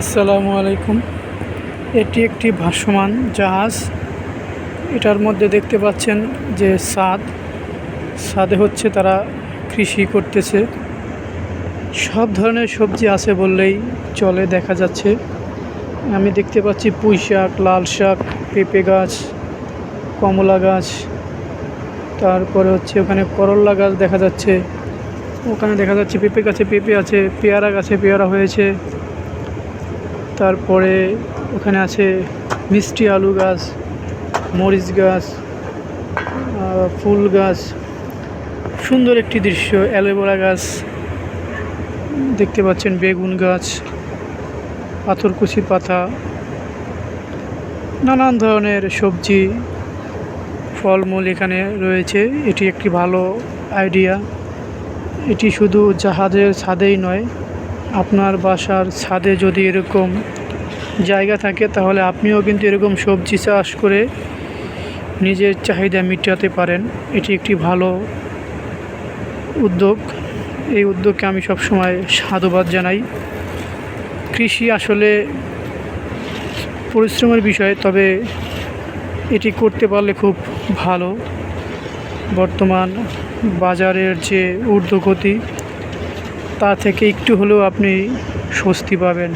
আসসালামু আলাইকুম। এটি একটি ভাসমান জাহাজ। এটার মধ্যে দেখতে পাচ্ছেন যে ছাদে হচ্ছে তারা কৃষি করতেছে। সব ধরনের সবজি আছে বললেই চলে। দেখা যাচ্ছে, আমি দেখতে পাচ্ছি পুঁই শাক, লাল শাক, পেঁপে গাছ, কমলা গাছ, তারপরে হচ্ছে ওখানে করল্লা গাছ দেখা যাচ্ছে। ওখানে দেখা যাচ্ছে পেঁপে গাছে পেঁপে আছে, পেয়ারা গাছে পেয়ারা হয়েছে। তারপরে ওখানে আছে মিষ্টি আলু গাছ, মরিচ গাছ, ফুল গাছ। সুন্দর একটি দৃশ্য। অ্যালোভেরা গাছ দেখতে পাচ্ছেন, বেগুন গাছ, পাথরকুচি পাতা, নানান ধরনের সবজি, ফলমূল এখানে রয়েছে। এটি একটি ভালো আইডিয়া। এটি শুধু জাহাজের ছাদেই নয়, আপনার বাসার ছাদে যদি এরকম জায়গা থাকে তাহলে আপনিও কিন্তু এরকম সবজি চাষ করে নিজের চাহিদা মেটাতে পারেন। এটি একটি ভালো উদ্যোগ। এই উদ্যোগকে আমি সবসময় সাধুবাদ জানাই। কৃষি আসলে পরিশ্রমের বিষয়, তবে এটি করতে পারলে খুব ভালো। বর্তমান বাজারের যে ঊর্ধ্বগতি, তা থেকে একটু হলেও আপনি স্বস্তি পাবেন।